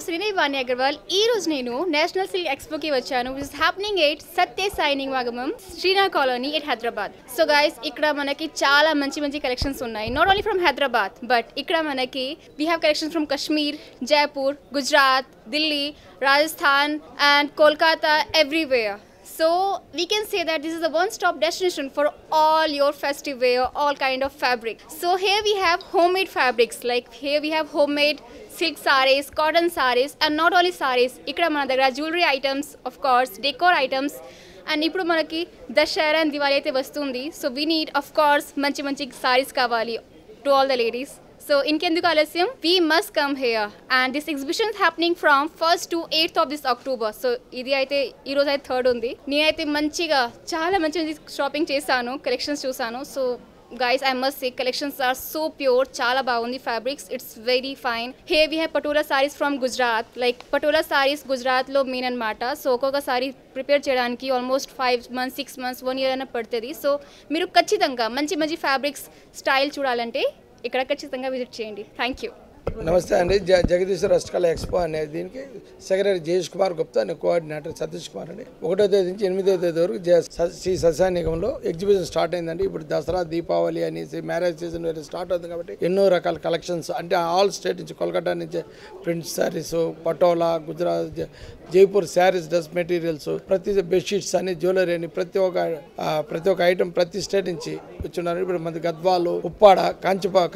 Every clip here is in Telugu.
Srini Vani Agarwal. Ee roju nenu National Silk Expo ki vachanu, which is happening at Satya Sai Nivagamam, Srina Colony at Hyderabad. So guys, ikkada manaki chaala manchi collections unnai. Not only from Hyderabad, but ikkada manaki we have collections from Kashmir, Jaipur, Gujarat, Delhi, Rajasthan and Kolkata, everywhere. So we can say that this is a one-stop destination for all your festive wear, all kind of fabric. So here we have homemade fabrics, like here we have homemade silk sarees, cotton sarees, and not only sarees. Ikkada mana daggara jewelry items, of course, decor items, and ఇప్పుడు మనకి దసరా and దివాళీ అయితే వస్తుంది. So we need, of course, మంచి sarees కావాలి to all the ladies. So ఇంకెందుకు ఆలస్యం, we must come here, and this exhibition is happening from 1st to 8th of this October. So ఇది అయితే ఈ రోజు అయితే 3rd ఉంది. నేనైతే మంచిగా చాలా మంచి షాపింగ్ చేశాను, కలెక్షన్స్ చూసాను. So guys, I must say collections are so pure, chala bagundi fabrics, it's very fine. Here we have patola sarees from Gujarat, like patola sarees Gujarat lo main anamata. So okoka saree prepare cheyadaniki almost 5 months, 6 months, 1 year ana padtadi. So మీరు ఖచ్చితంగా మంచి fabrics style చూడాలంటే ఇక్కడ ఖచ్చితంగా విజిట్ చేయండి. Thank you. నమస్తే అండి. జగదీశ్వర హస్తకళ ఎక్స్పో అనే దీనికి సెక్రటరీ జయేష్ కుమార్ గుప్తా, నేను కోఆర్డినేటర్ సతీష్ కుమార్ అండి. 1వ తేదీ నుంచి 8వ తేదీ వరకు శ్రీ సస్యానికంలో ఎగ్జిబిషన్ స్టార్ట్ అయిందండి. ఇప్పుడు దసరా, దీపావళి అనేసి మ్యారేజ్ సీజన్ వేరే స్టార్ట్ అవుతుంది కాబట్టి ఎన్నో రకాల కలెక్షన్స్, అంటే ఆల్ స్టేట్ నుంచి, కోల్కతా నుంచి print saris, patola, Gujarat, Jaipur saris, dress materials, ప్రతి బెడ్షీట్స్ అని, జ్యువెలరీ అని, ప్రతి ఒక్క ఐటమ్ ప్రతి స్టేట్ నుంచి వచ్చున్నారు. ఇప్పుడు మన గద్వాలు, ఉప్పాడ,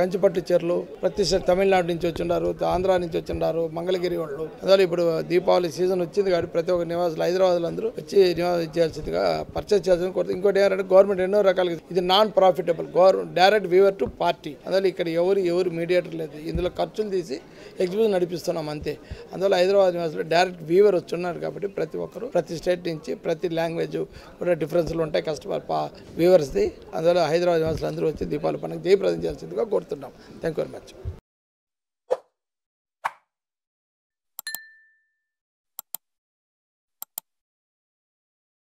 కంచిపట్టు చీరలు ప్రతి స్టేట్, తమిళనాడు నుంచి వచ్చిన్నారు, ఆంధ్ర నుంచి వచ్చిన్నారు, మంగళగిరి వాళ్ళు. అందువల్ల ఇప్పుడు దీపావళి సీజన్ వచ్చింది కాబట్టి ప్రతి ఒక్క నివాసులు హైదరాబాద్లో అందరూ వచ్చి నివాసం చేయాల్సిందిగా పర్చేస్ చేయాల్సింది కోరుతుంది. ఇంకోటి ఏంటంటే గవర్నమెంట్ ఎన్నో రకాలుగా, ఇది non profitable, direct weaver to party. అందువల్ల ఇక్కడ ఎవరు మీడియేటర్ లేదు, ఇందులో ఖర్చులు తీసి ఎగ్జిబిషన్ నడిపిస్తున్నాం అంతే. అందువల్ల హైదరాబాద్ నివాసులు డైరెక్ట్ వీవర్ వచ్చున్నారు కాబట్టి ప్రతి ఒక్కరు ప్రతి స్టేట్ నుంచి, ప్రతి లాంగ్వేజ్ కూడా డిఫరెన్స్లు ఉంటాయి కస్టమర్ వ్యూవర్స్ది. అందువల్ల హైదరాబాద్ నివాసులు అందరూ వచ్చి దీపావళి పండుగ జయప్రదం చేయాల్సిందిగా కోరుతున్నాం. Thank you very much.